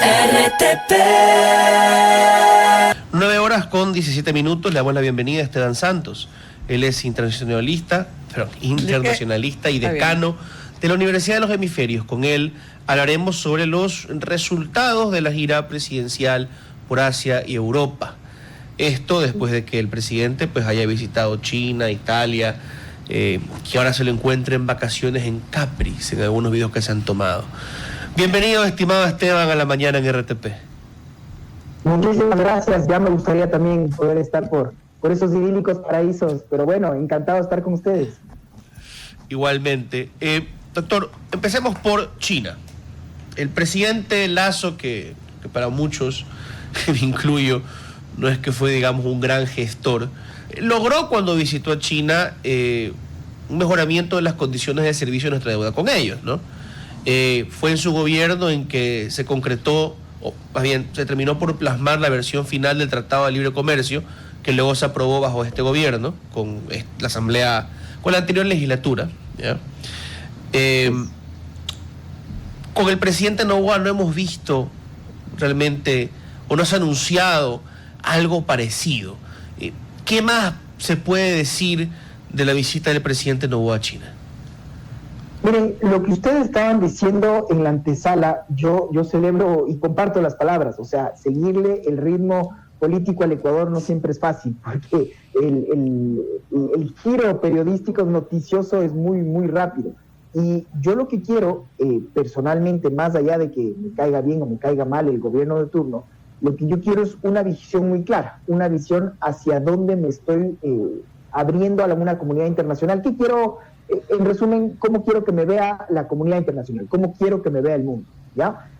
RTP. 9:17. Le damos la bienvenida a Esteban Santos. Él es internacionalista y decano de la Universidad de los Hemisferios. Con él hablaremos sobre los resultados de la gira presidencial por Asia y Europa. Esto después de que el presidente haya visitado China, Italia, que ahora se lo encuentre en vacaciones en Capri, en algunos videos que se han tomado. Bienvenido, estimado Esteban, a la mañana en RTP. Muchísimas gracias. Ya me gustaría también poder estar por esos idílicos paraísos, pero bueno, encantado de estar con ustedes. Igualmente. Doctor, empecemos por China. El presidente Lasso, que para muchos, me incluyo, no es que fue, digamos, un gran gestor, logró cuando visitó a China un mejoramiento de las condiciones de servicio de nuestra deuda con ellos, ¿no? Fue en su gobierno en que se concretó, o más bien se terminó por plasmar la versión final del Tratado de Libre Comercio, que luego se aprobó bajo este gobierno, con la asamblea, con la anterior legislatura, ¿ya? Con el presidente Noboa no hemos visto realmente, o no se ha anunciado algo parecido. ¿Qué más se puede decir de la visita del presidente Noboa a China? Miren, lo que ustedes estaban diciendo en la antesala, yo celebro y comparto las palabras. O sea, seguirle el ritmo político al Ecuador no siempre es fácil, porque el giro periodístico noticioso es muy, muy rápido. Y yo lo que quiero, personalmente, más allá de que me caiga bien o me caiga mal el gobierno de turno, lo que yo quiero es una visión muy clara, una visión hacia dónde me estoy abriendo a una comunidad internacional. ¿Qué quiero, en resumen, cómo quiero que me vea la comunidad internacional? ¿Cómo quiero que me vea el mundo? ¿Ya?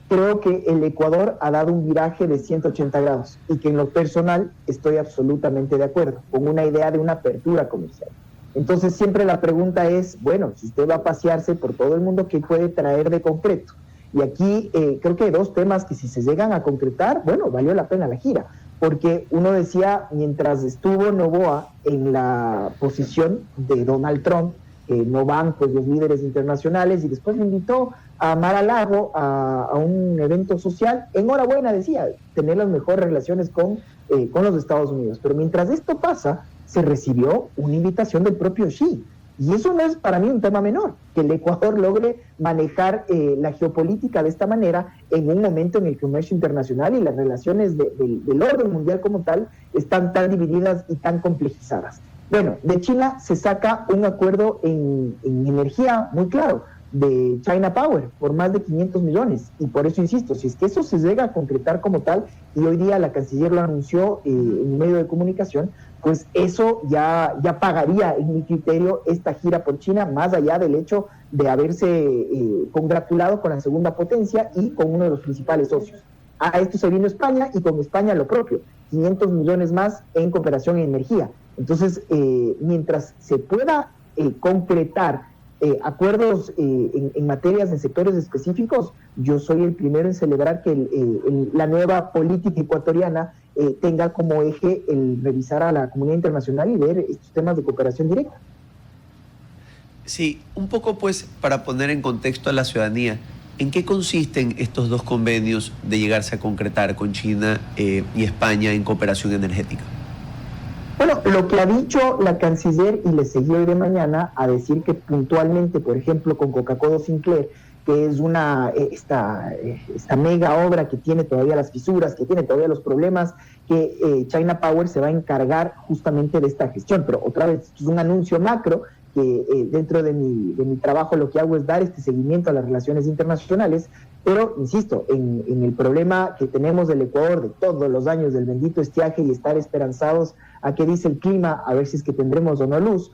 Creo que el Ecuador ha dado un viraje de 180 grados y que en lo personal estoy absolutamente de acuerdo con una idea de una apertura comercial. Entonces siempre la pregunta es, bueno, si usted va a pasearse por todo el mundo, ¿qué puede traer de concreto? Y aquí creo que hay dos temas que si se llegan a concretar, bueno, valió la pena la gira. Porque uno decía, mientras estuvo Noboa en la posición de Donald Trump, no van pues los líderes internacionales, y después me invitó a Mar-a-Lago a un evento social. Enhorabuena, decía, tener las mejores relaciones con los Estados Unidos. Pero mientras esto pasa, se recibió una invitación del propio Xi. Y eso no es para mí un tema menor, que el Ecuador logre manejar la geopolítica de esta manera en un momento en el comercio internacional y las relaciones del orden mundial como tal están tan divididas y tan complejizadas. Bueno, de China se saca un acuerdo en energía muy claro, de China Power, por más de 500 millones. Y por eso insisto, si es que eso se llega a concretar como tal, y hoy día la canciller lo anunció en un medio de comunicación, pues eso ya pagaría, en mi criterio, esta gira por China, más allá del hecho de haberse congratulado con la segunda potencia y con uno de los principales socios. A esto se vino España, y con España lo propio, 500 millones más en cooperación en energía. Entonces, mientras se pueda concretar acuerdos en materias, en sectores específicos, yo soy el primero en celebrar que la nueva política ecuatoriana tenga como eje el revisar a la comunidad internacional y ver estos temas de cooperación directa. Sí, un poco pues para poner en contexto a la ciudadanía, ¿en qué consisten estos dos convenios de llegarse a concretar con China y España en cooperación energética? Bueno, lo que ha dicho la canciller, y le seguí hoy de mañana a decir que puntualmente, por ejemplo, con Coca-Cola Sinclair, que es esta mega obra que tiene todavía las fisuras, que tiene todavía los problemas, que China Power se va a encargar justamente de esta gestión. Pero otra vez, es un anuncio macro que dentro de mi trabajo lo que hago es dar este seguimiento a las relaciones internacionales, pero insisto, en el problema que tenemos del Ecuador de todos los años del bendito estiaje y estar esperanzados a qué dice el clima, a ver si es que tendremos o no luz,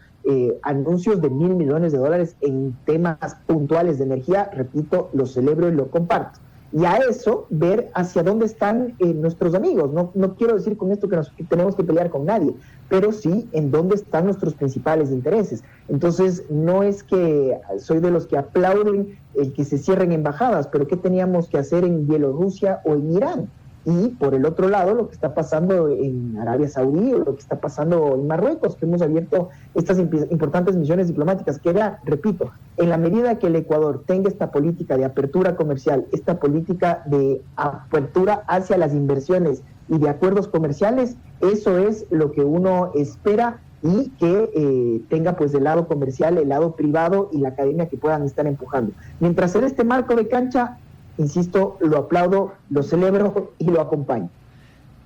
anuncios de $1.000 millones en temas puntuales de energía, repito, lo celebro y lo comparto. Y a eso, ver hacia dónde están nuestros amigos. No quiero decir con esto que tenemos que pelear con nadie, pero sí en dónde están nuestros principales intereses. Entonces, no es que soy de los que aplauden el que se cierren embajadas, pero ¿qué teníamos que hacer en Bielorrusia o en Irán? y por el otro lado lo que está pasando en Arabia Saudí o lo que está pasando en Marruecos, que hemos abierto estas importantes misiones diplomáticas, que era, repito, en la medida que el Ecuador tenga esta política de apertura comercial, esta política de apertura hacia las inversiones y de acuerdos comerciales, eso es lo que uno espera, y que tenga pues el lado comercial, el lado privado y la academia que puedan estar empujando. Mientras en este marco de cancha, insisto, lo aplaudo, lo celebro y lo acompaño.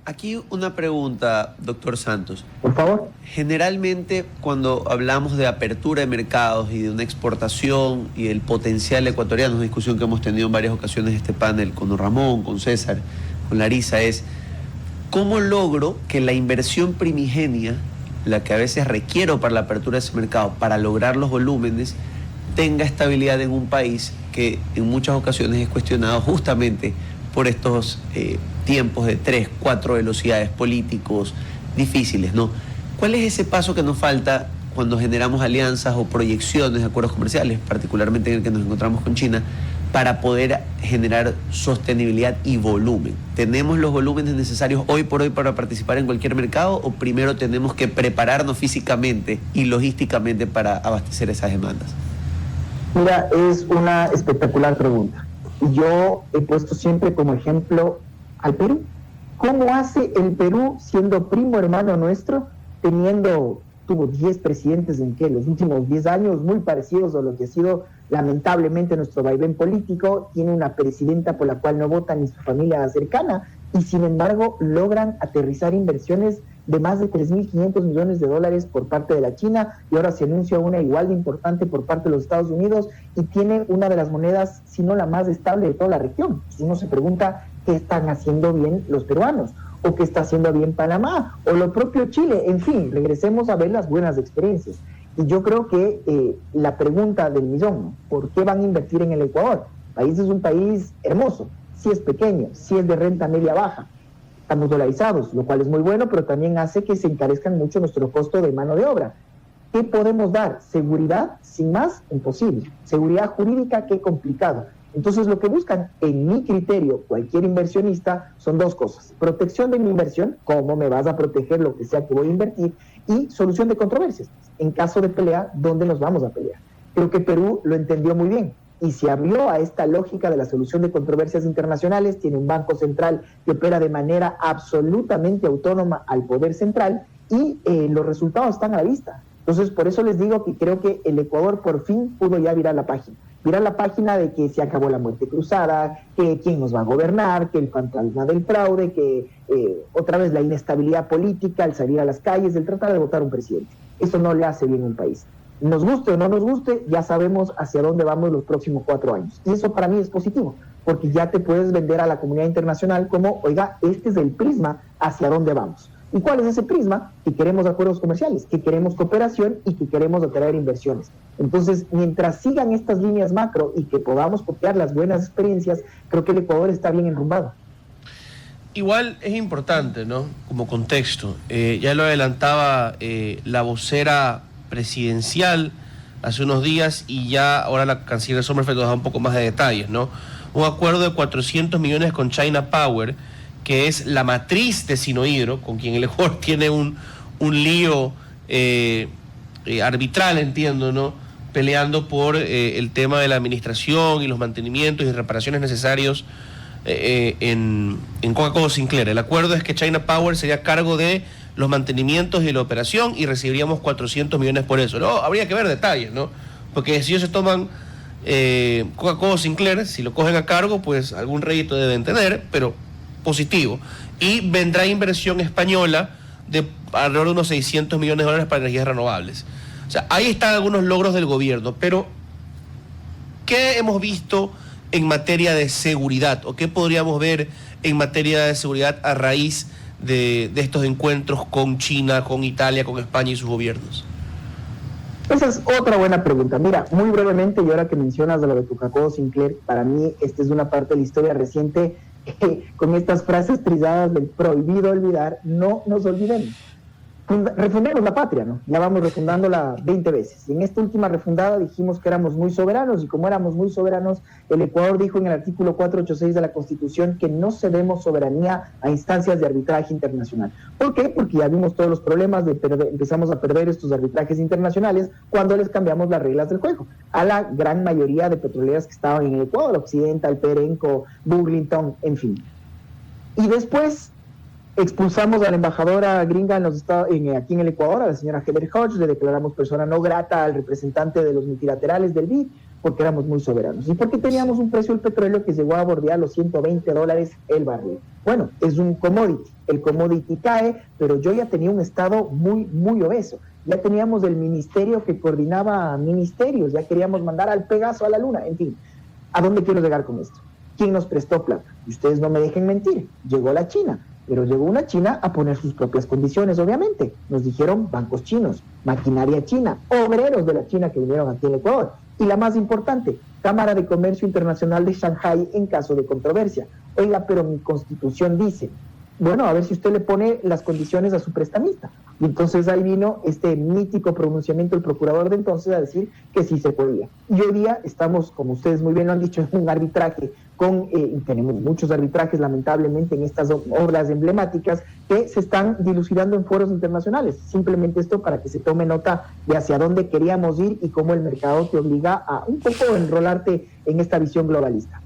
Aquí una pregunta, doctor Santos. Por favor. Generalmente, cuando hablamos de apertura de mercados y de una exportación y el potencial ecuatoriano, una discusión que hemos tenido en varias ocasiones en este panel con don Ramón, con César, con Larisa, es ¿cómo logro que la inversión primigenia, la que a veces requiero para la apertura de ese mercado, para lograr los volúmenes, tenga estabilidad en un país que en muchas ocasiones es cuestionado justamente por estos tiempos de 3, 4 velocidades políticos difíciles, ¿no? ¿Cuál es ese paso que nos falta cuando generamos alianzas o proyecciones de acuerdos comerciales, particularmente en el que nos encontramos con China, para poder generar sostenibilidad y volumen? ¿Tenemos los volúmenes necesarios hoy por hoy para participar en cualquier mercado, o primero tenemos que prepararnos físicamente y logísticamente para abastecer esas demandas? Mira, es una espectacular pregunta. Yo he puesto siempre como ejemplo al Perú. ¿Cómo hace el Perú, siendo primo hermano nuestro, tuvo 10 presidentes en los últimos 10 años, muy parecidos a lo que ha sido lamentablemente nuestro vaivén político? Tiene una presidenta por la cual no vota ni su familia cercana, y sin embargo logran aterrizar inversiones de más de 3.500 millones de dólares por parte de la China, y ahora se anuncia una igual de importante por parte de los Estados Unidos, y tiene una de las monedas, si no la más estable de toda la región. Uno se pregunta qué están haciendo bien los peruanos, o qué está haciendo bien Panamá, o lo propio Chile. En fin, regresemos a ver las buenas experiencias. Y yo creo que la pregunta del millón, ¿no? ¿Por qué van a invertir en el Ecuador? El país es un país hermoso, sí es pequeño, sí es de renta media baja, estamos dolarizados, lo cual es muy bueno, pero también hace que se encarezcan mucho nuestro costo de mano de obra. ¿Qué podemos dar? Seguridad, sin más, imposible. Seguridad jurídica, qué complicado. Entonces, lo que buscan, en mi criterio, cualquier inversionista, son dos cosas: protección de mi inversión, cómo me vas a proteger lo que sea que voy a invertir, y solución de controversias. En caso de pelea, ¿dónde nos vamos a pelear? Creo que Perú lo entendió muy bien y se abrió a esta lógica de la solución de controversias internacionales. Tiene un banco central que opera de manera absolutamente autónoma al poder central, y los resultados están a la vista. Entonces, por eso les digo que creo que el Ecuador por fin pudo ya virar la página de que se acabó la muerte cruzada, que quién nos va a gobernar, que el fantasma del fraude, que otra vez la inestabilidad política, el salir a las calles, el tratar de votar un presidente. Eso no le hace bien a un país. Nos guste o no nos guste, ya sabemos hacia dónde vamos los próximos 4 años. Y eso para mí es positivo, porque ya te puedes vender a la comunidad internacional como, oiga, este es el prisma hacia dónde vamos. ¿Y cuál es ese prisma? Que queremos acuerdos comerciales, que queremos cooperación y que queremos atraer inversiones. Entonces, mientras sigan estas líneas macro y que podamos copiar las buenas experiencias, creo que el Ecuador está bien enrumbado. Igual es importante, ¿no? Como contexto. Ya lo adelantaba la vocera presidencial hace unos días, y ya ahora la canciller Sommerfeld nos da un poco más de detalles, ¿no? Un acuerdo de 400 millones con China Power, que es la matriz de Sinohydro, con quien el Ecuador tiene un lío arbitral, entiendo, ¿no? Peleando por el tema de la administración y los mantenimientos y reparaciones necesarios en Coca-Cola Sinclair. El acuerdo es que China Power sería a cargo de los mantenimientos y la operación, y recibiríamos 400 millones por eso. No, habría que ver detalles, ¿no? Porque si ellos se toman Coca-Cola Sinclair, si lo cogen a cargo, pues algún rédito deben tener, pero positivo. Y vendrá inversión española de alrededor de unos 600 millones de dólares para energías renovables. O sea, ahí están algunos logros del gobierno, pero ¿qué hemos visto en materia de seguridad, o qué podríamos ver en materia de seguridad a raíz de estos encuentros con China, con Italia, con España y sus gobiernos? Esa es otra buena pregunta. Mira, muy brevemente, y ahora que mencionas de lo de Coca-Cola Sinclair, para mí esta es una parte de la historia reciente, con estas frases trizadas del prohibido olvidar, no nos olvidemos. refundemos la patria, ¿no? Ya vamos refundándola 20 veces. Y en esta última refundada dijimos que éramos muy soberanos, y como éramos muy soberanos, el Ecuador dijo en el artículo 486 de la Constitución que no cedemos soberanía a instancias de arbitraje internacional. ¿Por qué? Porque ya vimos todos los problemas empezamos a perder estos arbitrajes internacionales cuando les cambiamos las reglas del juego a la gran mayoría de petroleras que estaban en el Ecuador, Occidental, Perenco, Burlington, en fin. Y después expulsamos a la embajadora gringa aquí en el Ecuador, a la señora Heather Hodge, le declaramos persona no grata al representante de los multilaterales del BID, porque éramos muy soberanos y porque teníamos un precio del petróleo que llegó a bordear los $120 el barril. Bueno, es un commodity, el commodity cae, pero yo ya tenía un estado muy, muy obeso. Ya teníamos el ministerio que coordinaba ministerios, ya queríamos mandar al Pegaso a la luna, en fin. ¿A dónde quiero llegar con esto? ¿Quién nos prestó plata? Y ustedes no me dejen mentir, llegó la China. Pero llegó una China a poner sus propias condiciones, obviamente. Nos dijeron bancos chinos, maquinaria china, obreros de la China que vinieron aquí en Ecuador. Y la más importante, Cámara de Comercio Internacional de Shanghái en caso de controversia. Oiga, pero mi constitución dice, bueno, a ver si usted le pone las condiciones a su prestamista. Y entonces ahí vino este mítico pronunciamiento del procurador de entonces a decir que sí se podía. Y hoy día estamos, como ustedes muy bien lo han dicho, en un arbitraje y tenemos muchos arbitrajes lamentablemente en estas obras emblemáticas que se están dilucidando en foros internacionales. Simplemente esto para que se tome nota de hacia dónde queríamos ir y cómo el mercado te obliga a un poco enrolarte en esta visión globalista.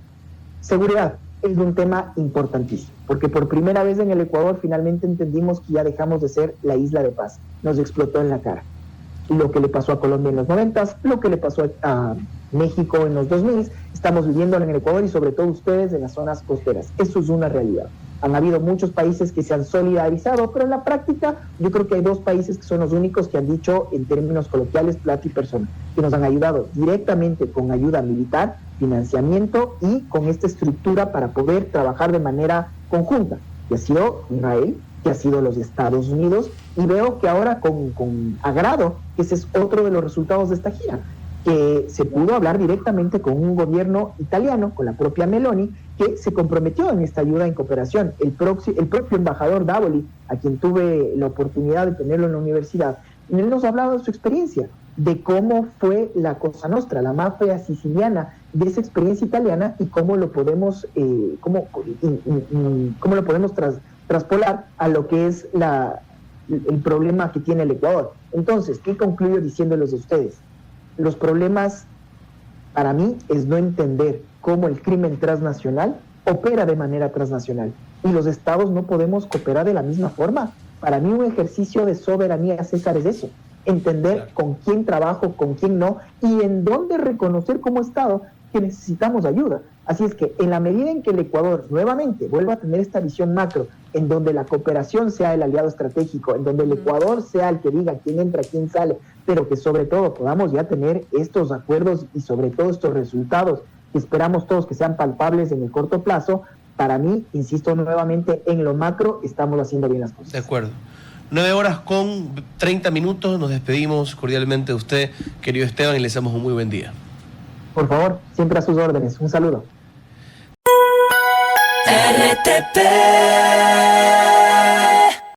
Seguridad es un tema importantísimo, porque por primera vez en el Ecuador finalmente entendimos que ya dejamos de ser la isla de paz. Nos explotó en la cara. Lo que le pasó a Colombia en los 90, lo que le pasó a México en los 2000, estamos viviendo en el Ecuador y sobre todo ustedes en las zonas costeras. Eso es una realidad. Han habido muchos países que se han solidarizado, pero en la práctica yo creo que hay dos países que son los únicos que han dicho en términos coloquiales plata y persona, que nos han ayudado directamente con ayuda militar, financiamiento y con esta estructura para poder trabajar de manera conjunta, que ha sido Israel, que ha sido los Estados Unidos, y veo que ahora con agrado que ese es otro de los resultados de esta gira, que se pudo hablar directamente con un gobierno italiano, con la propia Meloni, que se comprometió en esta ayuda en cooperación. El propio embajador Davoli, a quien tuve la oportunidad de tenerlo en la universidad, él nos ha hablado de su experiencia, de cómo fue la Cosa Nostra, la mafia siciliana, de esa experiencia italiana y cómo lo podemos, cómo lo podemos traspolar a lo que es el problema que tiene el Ecuador. Entonces, ¿qué concluyo diciéndoles a ustedes? Los problemas, para mí, es no entender cómo el crimen transnacional opera de manera transnacional. Y los estados no podemos cooperar de la misma forma. Para mí un ejercicio de soberanía, César, es eso. Entender con quién trabajo, con quién no, y en dónde reconocer como estado que necesitamos ayuda. Así es que en la medida en que el Ecuador nuevamente vuelva a tener esta visión macro, en donde la cooperación sea el aliado estratégico, en donde el Ecuador sea el que diga quién entra, quién sale, pero que sobre todo podamos ya tener estos acuerdos y sobre todo estos resultados que esperamos todos que sean palpables en el corto plazo, para mí, insisto nuevamente, en lo macro estamos haciendo bien las cosas. De acuerdo. 9:30, nos despedimos cordialmente de usted, querido Esteban, y le deseamos un muy buen día. Por favor, siempre a sus órdenes. Un saludo. RTP